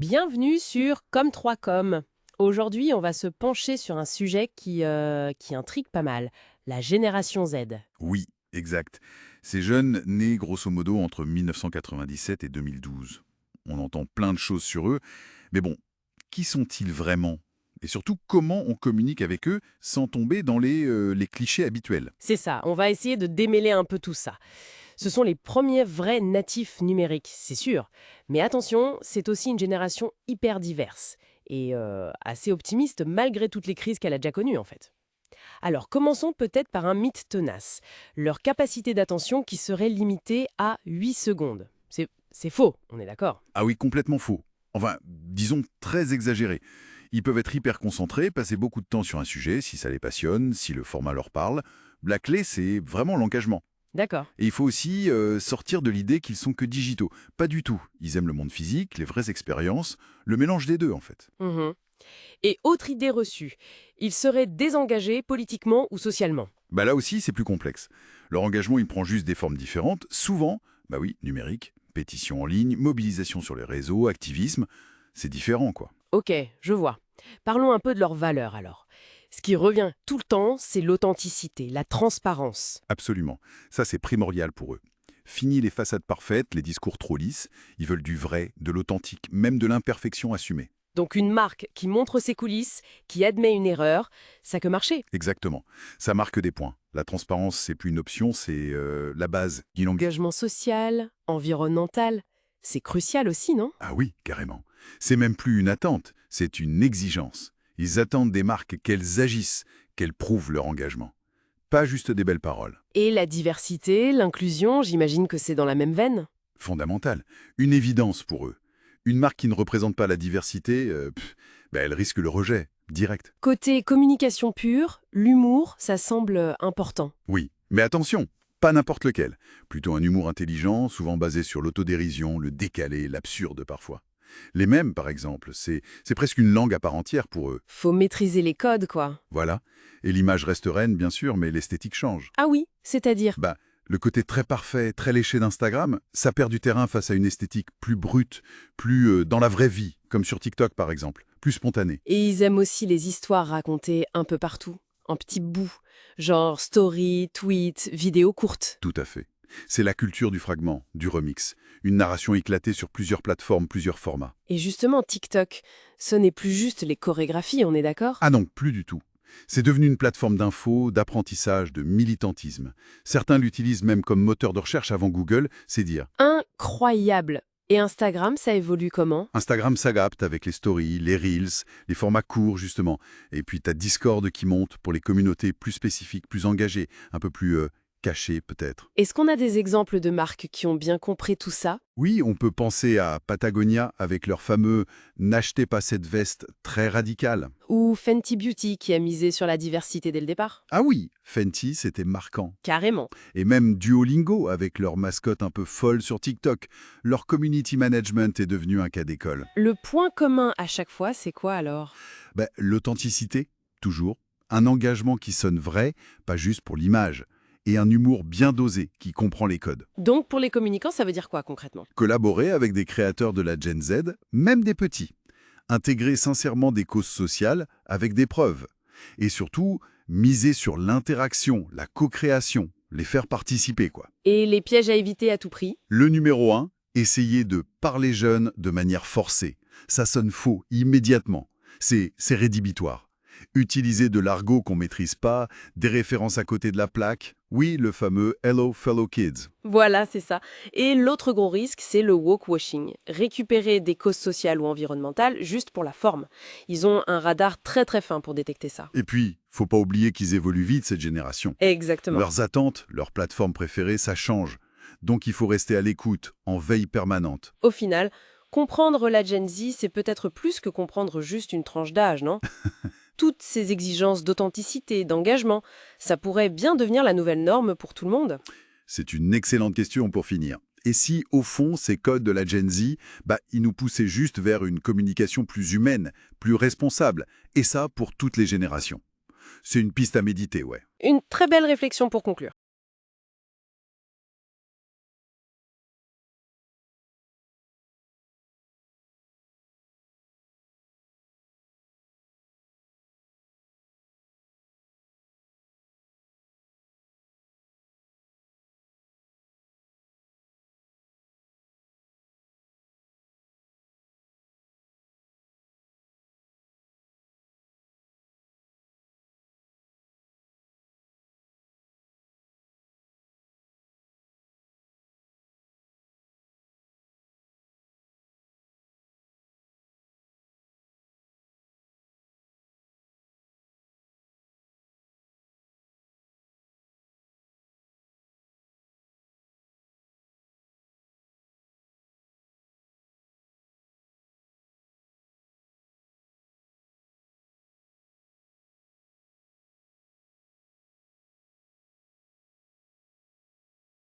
Bienvenue sur Comme 3 Com. Aujourd'hui, on va se pencher sur un sujet qui intrigue pas mal, la génération Z. Oui, exact. Ces jeunes nés grosso modo entre 1997 et 2012. On entend plein de choses sur eux, mais bon, qui sont-ils vraiment? Et surtout, comment on communique avec eux sans tomber dans les clichés habituels? C'est ça, on va essayer de démêler un peu tout ça. Ce sont les premiers vrais natifs numériques, c'est sûr. Mais attention, c'est aussi une génération hyper diverse et assez optimiste malgré toutes les crises qu'elle a déjà connues en fait. Alors commençons peut-être par un mythe tenace, leur capacité d'attention qui serait limitée à 8 secondes. C'est faux, on est d'accord. Ah oui, complètement faux. Enfin, disons très exagéré. Ils peuvent être hyper concentrés, passer beaucoup de temps sur un sujet, si ça les passionne, si le format leur parle. La clé, c'est vraiment l'engagement. D'accord. Et il faut aussi sortir de l'idée qu'ils sont que digitaux. Pas du tout. Ils aiment le monde physique, les vraies expériences, le mélange des deux en fait. Mhm. Et autre idée reçue, ils seraient désengagés politiquement ou socialement. Bah là aussi, c'est plus complexe. Leur engagement, il prend juste des formes différentes, souvent, bah oui, numérique, pétition en ligne, mobilisation sur les réseaux, activisme, c'est différent quoi. Ok, je vois. Parlons un peu de leurs valeurs alors. Ce qui revient tout le temps, c'est l'authenticité, la transparence. Absolument. Ça, c'est primordial pour eux. Fini les façades parfaites, les discours trop lisses, ils veulent du vrai, de l'authentique, même de l'imperfection assumée. Donc une marque qui montre ses coulisses, qui admet une erreur, ça peut marcher. Exactement. Ça marque des points. La transparence, c'est plus une option, c'est la base. Engagement social, environnemental, c'est crucial aussi, non? Ah oui, carrément. C'est même plus une attente, c'est une exigence. Ils attendent des marques qu'elles agissent, qu'elles prouvent leur engagement. Pas juste des belles paroles. Et la diversité, l'inclusion, j'imagine que c'est dans la même veine. Fondamental. Une évidence pour eux. Une marque qui ne représente pas la diversité, elle risque le rejet, direct. Côté communication pure, l'humour, ça semble important. Oui, mais attention, pas n'importe lequel. Plutôt un humour intelligent, souvent basé sur l'autodérision, le décalé, l'absurde parfois. Les mèmes, par exemple, c'est presque une langue à part entière pour eux. Faut maîtriser les codes, quoi. Voilà. Et l'image reste reine, bien sûr, mais l'esthétique change. Ah oui, c'est-à-dire? Bah, le côté très parfait, très léché d'Instagram, ça perd du terrain face à une esthétique plus brute, plus dans la vraie vie, comme sur TikTok par exemple, plus spontanée. Et ils aiment aussi les histoires racontées un peu partout, en petits bouts, genre story, tweet, vidéos courtes. Tout à fait. C'est la culture du fragment, du remix. Une narration éclatée sur plusieurs plateformes, plusieurs formats. Et justement, TikTok, ce n'est plus juste les chorégraphies, on est d'accord? Ah non, plus du tout. C'est devenu une plateforme d'infos, d'apprentissage, de militantisme. Certains l'utilisent même comme moteur de recherche avant Google, c'est dire. Incroyable! Et Instagram, ça évolue comment? Instagram s'adapte avec les stories, les reels, les formats courts justement. Et puis t'as Discord qui monte pour les communautés plus spécifiques, plus engagées, un peu plus cachées peut-être. Est-ce qu'on a des exemples de marques qui ont bien compris tout ça? Oui, on peut penser à Patagonia avec leur fameux «N'achetez pas cette veste» très radical. Ou Fenty Beauty qui a misé sur la diversité dès le départ? Ah oui, Fenty, c'était marquant. Carrément. Et même Duolingo avec leur mascotte un peu folle sur TikTok. Leur community management est devenu un cas d'école. Le point commun à chaque fois, c'est quoi alors? L'authenticité, toujours. Un engagement qui sonne vrai, pas juste pour l'image. Et un humour bien dosé qui comprend les codes. Donc pour les communicants, ça veut dire quoi concrètement? Collaborer avec des créateurs de la Gen Z, même des petits. Intégrer sincèrement des causes sociales avec des preuves. Et surtout, miser sur l'interaction, la co-création, les faire participer, quoi. Et les pièges à éviter à tout prix? Le numéro 1, essayer de parler jeune de manière forcée. Ça sonne faux immédiatement. C'est rédhibitoire. Utiliser de l'argot qu'on maîtrise pas, des références à côté de la plaque. Oui, le fameux «Hello fellow kids». Voilà, c'est ça. Et l'autre gros risque, c'est le woke-washing. Récupérer des causes sociales ou environnementales juste pour la forme. Ils ont un radar très très fin pour détecter ça. Et puis, faut pas oublier qu'ils évoluent vite, cette génération. Exactement. Leurs attentes, leurs plateformes préférées, ça change. Donc il faut rester à l'écoute, en veille permanente. Au final, comprendre la Gen Z, c'est peut-être plus que comprendre juste une tranche d'âge, non? Toutes ces exigences d'authenticité, d'engagement, ça pourrait bien devenir la nouvelle norme pour tout le monde. C'est une excellente question pour finir. Et si, au fond, ces codes de la Gen Z, ils nous poussaient juste vers une communication plus humaine, plus responsable, et ça pour toutes les générations. C'est une piste à méditer, ouais. Une très belle réflexion pour conclure.